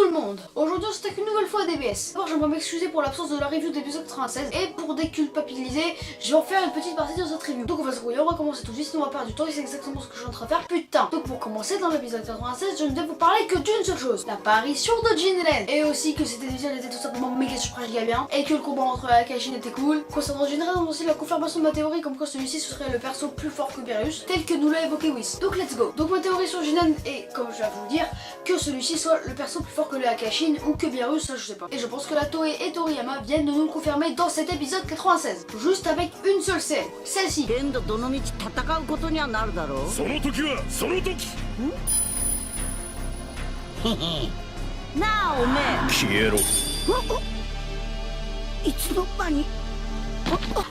le monde. Aujourd'hui on se attaque une nouvelle fois à DBS. D'abord j'aimerais m'excuser pour l'absence de la review de l'épisode 96 et pour déculpabiliser, je vais en faire une petite partie dans cette review. Donc on va se grouiller, on va commencer tout de suite, sinon on va perdre du temps et c'est exactement ce que je suis en train de faire. Putain. Donc pour commencer dans l'épisode 96, je ne vais vous parler que d'une seule chose, l'apparition de Jinren. Et aussi que cet épisode était tout simplement méga super giga bien et que le combat entre Akashin était cool. Concernant Jinren, on a aussi la confirmation de ma théorie comme quoi celui-ci ce serait le perso plus fort que Beerus, tel que nous l'a évoqué Whis. Donc let's go. Donc ma théorie sur Jinren est, comme je vais vous le dire, que celui-ci soit le perso plus fort que le Akashin ou que Beerus, ça je sais pas. Et je pense que la Toei et Toriyama viennent de nous le confirmer dans cet épisode 96. Juste avec une seule scène, celle-ci.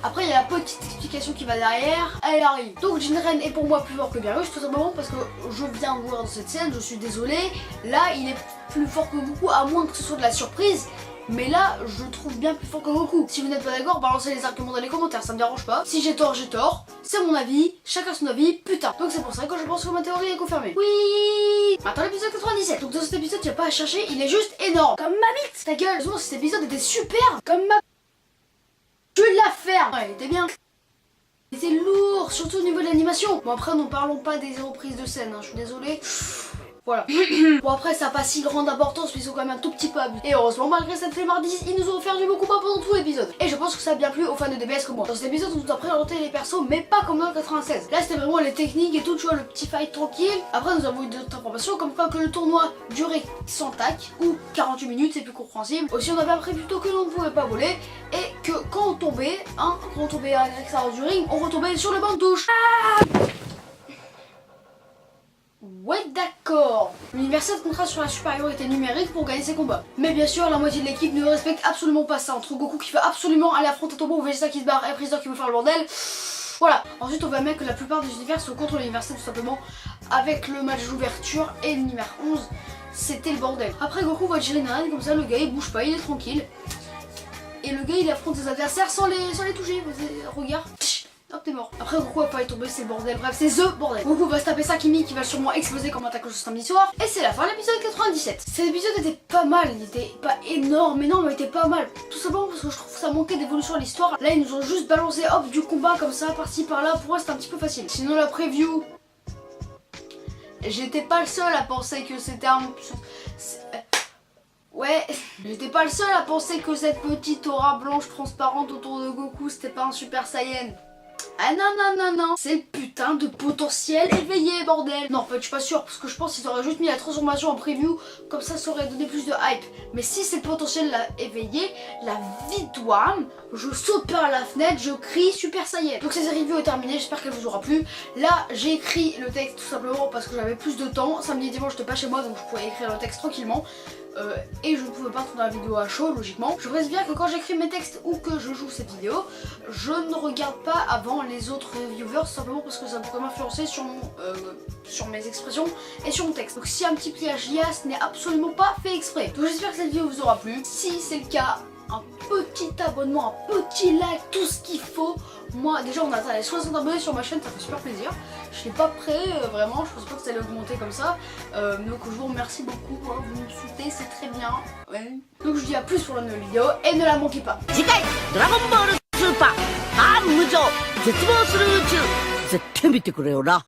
Après il y a la petite explication qui va derrière, elle arrive. Donc Jinren est pour moi plus fort que Beerus tout simplement parce que je viens de voir dans cette scène, je suis désolé. Là il est plus fort que Goku à moins que ce soit de la surprise. Mais là, je le trouve bien plus fort que Goku. Si vous n'êtes pas d'accord, balancez les arguments dans les commentaires, ça me dérange pas. Si j'ai tort, c'est mon avis, chacun son avis, putain. Donc c'est pour ça que je pense que ma théorie est confirmée. Oui. Attends, l'épisode 97. Donc dans cet épisode, il n'y a pas à chercher, il est juste énorme. Comme ma bite. Ta gueule. Heureusement, cet épisode était super. Comme ma... Je la ferme. Ouais, il était bien. Il était lourd, surtout au niveau de l'animation. Bon après, n'en parlons pas des reprises de scène, hein, je suis désolée. Voilà. Bon après ça n'a pas si grande importance mais ils sont quand même un tout petit peu abusés. Et heureusement malgré cette flemmardise ils nous ont offert du beau combat pendant tout l'épisode. Et je pense que ça a bien plu aux fans de DBS comme moi. Dans cet épisode on nous a présenté les persos mais pas comme dans le 96. Là c'était vraiment les techniques et tout, tu vois, le petit fight tranquille. Après nous avons eu d'autres informations comme quoi que le tournoi durait 100 tacs ou 48 minutes, c'est plus compréhensible. Aussi on avait appris plutôt que l'on ne pouvait pas voler et que quand on tombait, quand on tombait à l'extérieur du ring, on retombait sur le banc de touche. Ouais d'accord. L'univers 7 comptera sur la supériorité numérique pour gagner ses combats. Mais bien sûr la moitié de l'équipe ne respecte absolument pas ça. Entre Goku qui veut absolument aller affronter Tombo ou Vegeta qui se barre et Freezer qui veut faire le bordel. Voilà. Ensuite on voit bien que la plupart des univers sont contre l'univers 7 tout simplement. Avec le match d'ouverture et l'univers 11 c'était le bordel. Après Goku voit Jinren comme ça, le gars il bouge pas, il est tranquille. Et le gars il affronte ses adversaires sans les toucher. Regarde. Hop t'es mort. Après Goku va pas y tomber, c'est le bordel. Bref c'est THE bordel. Goku va se taper Sakimi qui va sûrement exploser comme attaque au samedi soir. Et c'est la fin de l'épisode 97. Cet épisode était pas mal, il était pas énorme mais non mais il était pas mal. Tout simplement parce que je trouve que ça manquait d'évolution à l'histoire. Là ils nous ont juste balancé hop du combat comme ça par-ci par-là. Pour moi c'était un petit peu facile. Sinon la preview, j'étais pas le seul à penser que c'était un... Ouais, j'étais pas le seul à penser que cette petite aura blanche transparente autour de Goku c'était pas un Super Saiyan. Ah non, c'est le putain de potentiel éveillé bordel. Non en fait je suis pas sûre parce que je pense qu'ils auraient juste mis la transformation en preview, comme ça aurait donné plus de hype. Mais si c'est le potentiel là, éveillé, la victoire, je saute par la fenêtre, je crie Super Saiyan. Donc cette review est terminée, j'espère qu'elle vous aura plu. Là j'ai écrit le texte tout simplement parce que j'avais plus de temps. Samedi et dimanche j'étais pas chez moi donc je pouvais écrire le texte tranquillement. Et je ne pouvais pas tourner la vidéo à chaud logiquement. Je précise bien que quand j'écris mes textes ou que je joue cette vidéo, je ne regarde pas avant les autres viewers simplement parce que ça pourrait m'influencer sur mes expressions et sur mon texte. Donc si un petit plagiat, ce n'est absolument pas fait exprès. Donc j'espère que cette vidéo vous aura plu. Si c'est le cas, un petit abonnement, un petit like, tout ce qu'il faut. Moi déjà on a atteint les 60 abonnés sur ma chaîne, ça fait super plaisir. Je suis pas prêt vraiment, je pense pas que ça allait augmenter comme ça. Donc je vous remercie beaucoup, hein, vous me soutenez, c'est très bien. Ouais. Donc je vous dis à plus pour la nouvelle vidéo et ne la manquez pas. Dragon Ball Super 絶望する宇宙絶対見てくれよな。